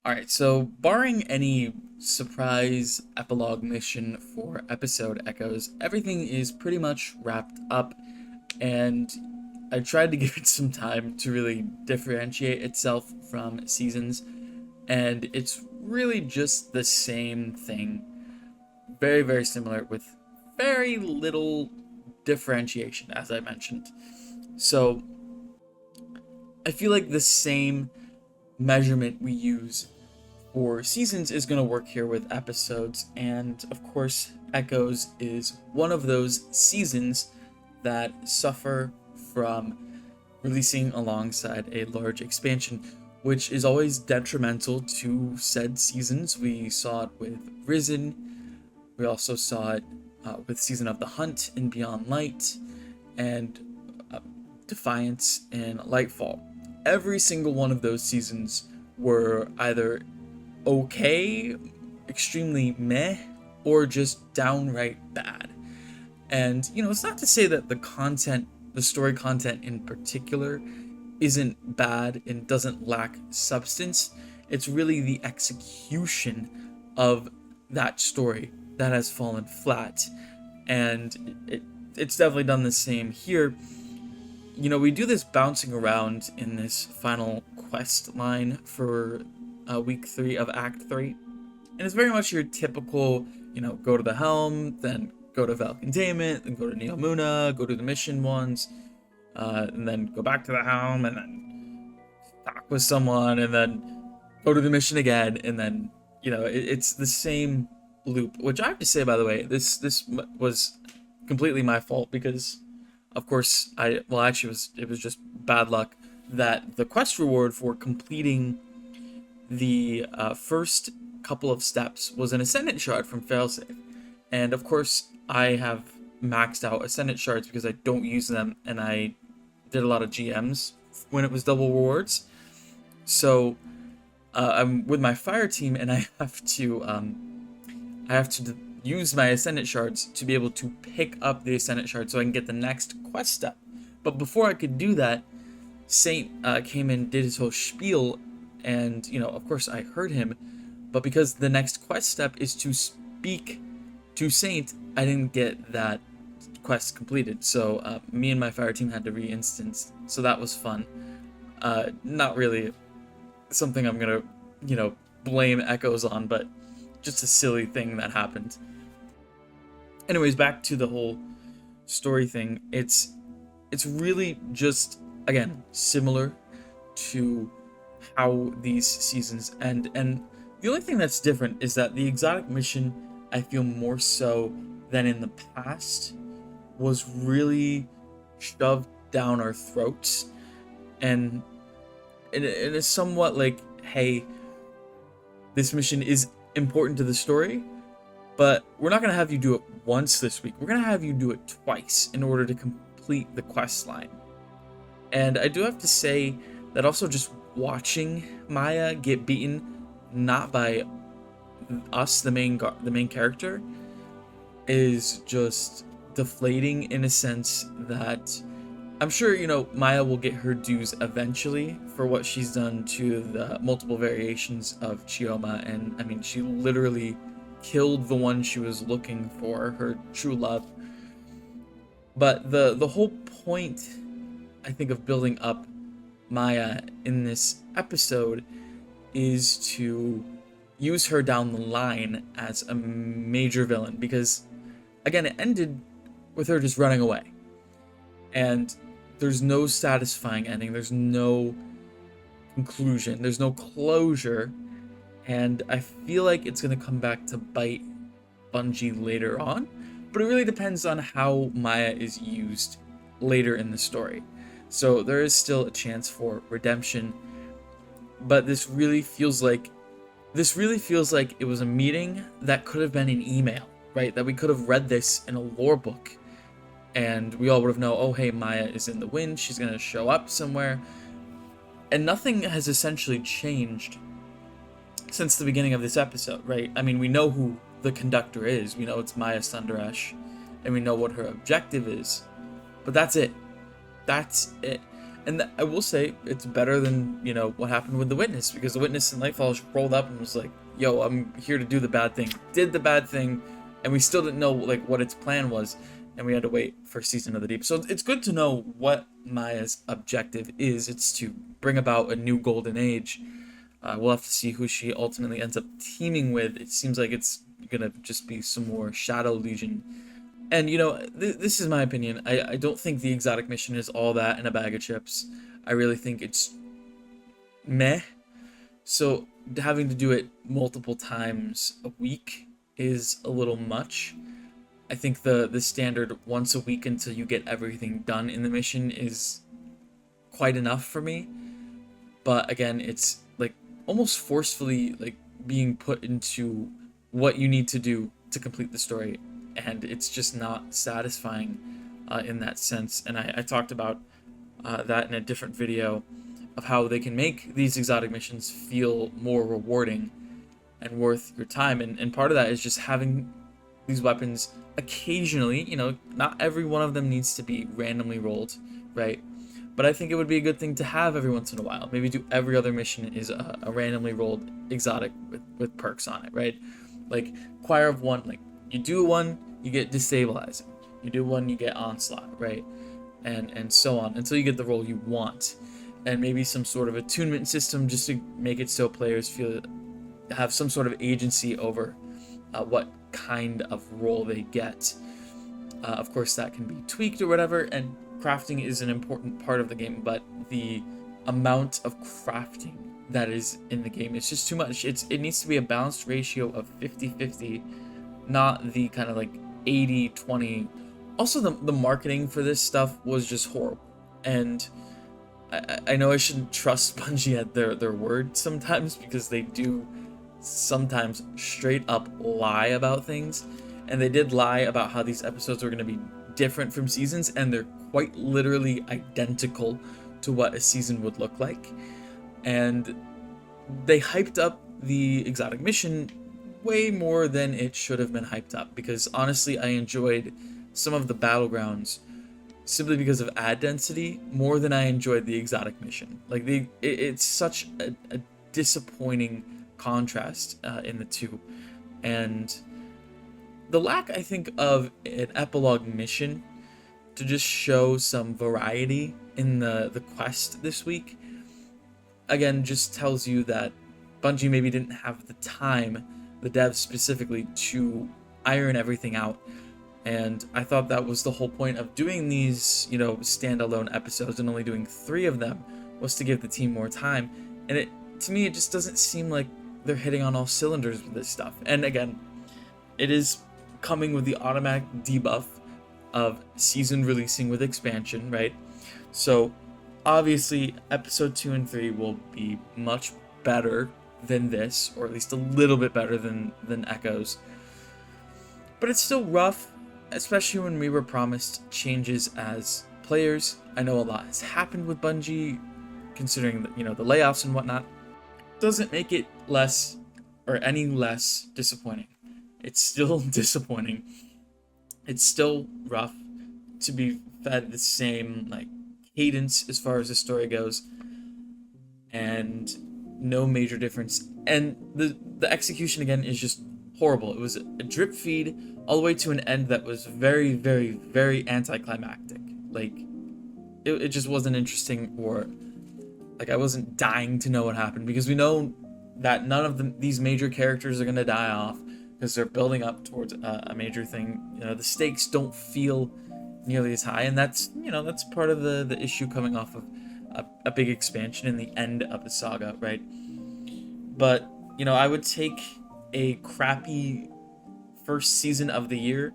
Alright, so barring any surprise epilogue mission for episode echoes, everything is pretty much wrapped up, and I tried to give it some time to really differentiate itself from seasons, and it's really just the same thing. Very, very similar with very little differentiation, as I mentioned. So I feel like the same measurement we use for seasons is going to work here with episodes, and of course Echoes is one of those seasons that suffer from releasing alongside a large expansion, which is always detrimental to said seasons. We saw it with Risen, we also saw it with Season of the Hunt in Beyond Light, and uh, Defiance and Lightfall. Every single one of those seasons were either okay, extremely meh, or just downright bad. And, it's not to say that the story content in particular, isn't bad and doesn't lack substance. It's really the execution of that story that has fallen flat. And it's definitely done the same here. We do this bouncing around in this final quest line for week 3 of Act 3. And it's very much your typical, go to the helm, then go to Val Containment, then go to Neomuna, go to the mission ones, and then go back to the helm, and then talk with someone, and then go to the mission again, and then, it's the same loop. Which I have to say, by the way, this was completely my fault because, of course, it was just bad luck that the quest reward for completing the first couple of steps was an Ascendant Shard from Failsafe. And of course, I have maxed out Ascendant Shards because I don't use them, and I did a lot of GMs when it was double rewards. So I'm with my fire team, and I have to use my Ascendant Shards to be able to pick up the Ascendant Shard so I can get the next quest step. But before I could do that, Saint came in, did his whole spiel, and, of course I heard him, but because the next quest step is to speak to Saint, I didn't get that quest completed. So me and my fire team had to re-instance, so that was fun. Not really something I'm gonna, blame Echoes on, but just a silly thing that happened. Anyways, back to the whole story thing. It's really just, again, similar to how these seasons end, and the only thing that's different is that the exotic mission, I feel more so than in the past, was really shoved down our throats, and it is somewhat like, hey, this mission is important to the story, but we're not going to have you do it once this week. We're going to have you do it twice in order to complete the quest line. And I do have to say that also just watching Maya get beaten, not by us, the main character, is just deflating in a sense that I'm sure, Maya will get her dues eventually for what she's done to the multiple variations of Chioma, and I mean, she literally killed the one she was looking for, her true love. But the whole point, I think, of building up Maya in this episode is to use her down the line as a major villain, because again, it ended with her just running away, and there's no satisfying ending, there's no conclusion, there's no closure, and I feel like it's going to come back to bite Bungie later on, but it really depends on how Maya is used later in the story. So there is still a chance for redemption, but this really feels like it was a meeting that could have been an email, right? That we could have read this in a lore book, and we all would have known, oh hey, Maya is in the wind, she's gonna show up somewhere. And nothing has essentially changed since the beginning of this episode, right? I mean, we know who the conductor is, we know it's Maya Sundaresh, and we know what her objective is, but that's it. And I will say it's better than, what happened with the Witness, because the Witness in Nightfall rolled up and was like, yo, I'm here to do the bad thing. Did the bad thing, and we still didn't know like what its plan was, and we had to wait for Season of the Deep. So it's good to know what Maya's objective is. It's to bring about a new golden age. We'll have to see who she ultimately ends up teaming with. It seems like it's gonna just be some more Shadow Legion. And this is my opinion. I don't think the exotic mission is all that in a bag of chips. I really think it's meh. So having to do it multiple times a week is a little much. I think the standard once a week until you get everything done in the mission is quite enough for me. But again, it's like almost forcefully like being put into what you need to do to complete the story, and it's just not satisfying in that sense. And I talked about that in a different video of how they can make these exotic missions feel more rewarding and worth your time. And part of that is just having these weapons occasionally, not every one of them needs to be randomly rolled, right? But I think it would be a good thing to have every once in a while. Maybe do every other mission is a randomly rolled exotic with perks on it, right? Like Choir of One, like you do one, you get Destabilizing. You do one, you get Onslaught, right? And so on until you get the role you want. And maybe some sort of attunement system just to make it so players have some sort of agency over what kind of role they get. Of course, that can be tweaked or whatever, and crafting is an important part of the game, but the amount of crafting that is in the game is just too much. It needs to be a balanced ratio of 50-50, not the kind of like 80-20. Also, the marketing for this stuff was just horrible, and I know I shouldn't trust Bungie at their word sometimes, because they do sometimes straight up lie about things, and they did lie about how these episodes were going to be different from seasons, and they're quite literally identical to what a season would look like. And they hyped up the exotic mission way more than it should have been hyped up, because honestly I enjoyed some of the battlegrounds simply because of ad density more than I enjoyed the exotic mission. Like it's such a disappointing contrast in the two. And the lack, I think, of an epilogue mission to just show some variety in the quest this week, again, just tells you that Bungie maybe didn't have the time, the devs specifically, to iron everything out. And I thought that was the whole point of doing these, standalone episodes and only doing 3 of them, was to give the team more time. And to me, it just doesn't seem like they're hitting on all cylinders with this stuff. And again, it is coming with the automatic debuff of season releasing with expansion, right? So obviously episode 2 and 3 will be much better than this, or at least a little bit better than Echoes. But it's still rough, especially when we were promised changes as players. I know a lot has happened with Bungie, considering the layoffs and whatnot. Doesn't make it less or any less disappointing. It's still disappointing. It's still rough to be fed the same cadence as far as the story goes, and no major difference. And the execution again is just horrible. It was a drip feed all the way to an end that was very, very, very anticlimactic. It just wasn't interesting, or I wasn't dying to know what happened, because we know that none of these major characters are going to die off, because they're building up towards a major thing. The stakes don't feel nearly as high, and that's part of the issue coming off of a big expansion in the end of the saga, right? But I would take a crappy first season of the year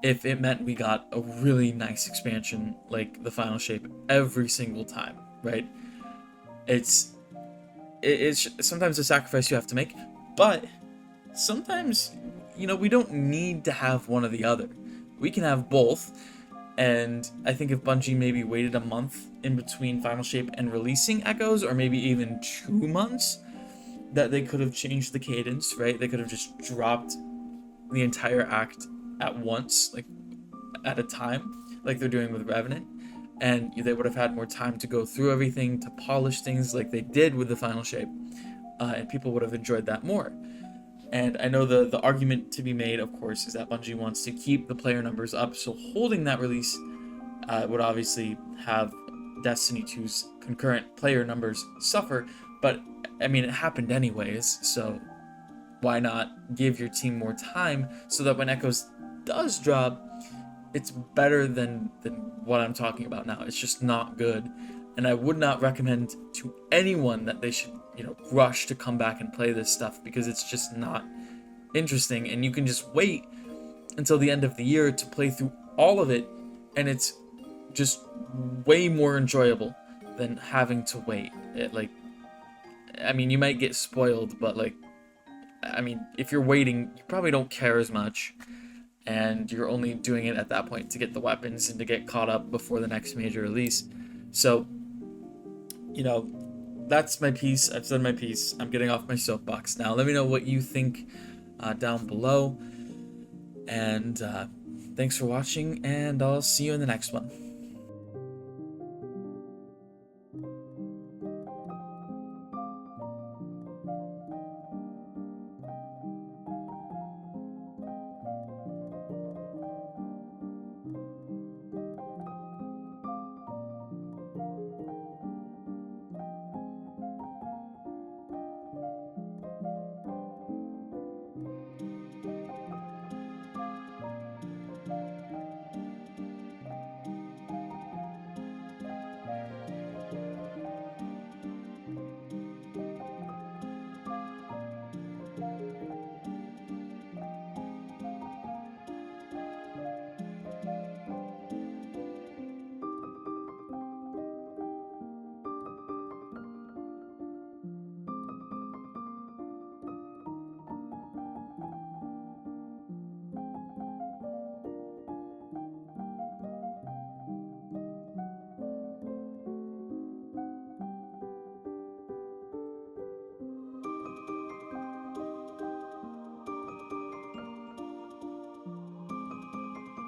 if it meant we got a really nice expansion like the Final Shape every single time, right? It's sometimes a sacrifice you have to make, but sometimes we don't need to have one or the other. We can have both. And I think if Bungie maybe waited a month in between Final Shape and releasing Echoes, or maybe even 2 months, that they could have changed the cadence, right? They could have just dropped the entire act at once, at a time, like they're doing with Revenant, and they would have had more time to go through everything, to polish things like they did with the final shape, and people would have enjoyed that more. And I know the argument to be made, of course, is that Bungie wants to keep the player numbers up, so holding that release would obviously have Destiny 2's concurrent player numbers suffer, but I mean, it happened anyways, so why not give your team more time so that when Echoes does drop, it's better than what I'm talking about now. It's just not good, and I would not recommend to anyone that they should, rush to come back and play this stuff, because it's just not interesting, and you can just wait until the end of the year to play through all of it, and it's just way more enjoyable than having to wait. You might get spoiled, but if you're waiting, you probably don't care as much, and you're only doing it at that point to get the weapons and to get caught up before the next major release. So, that's my piece. I've said my piece. I'm getting off my soapbox now. Let me know what you think down below. And thanks for watching, and I'll see you in the next one.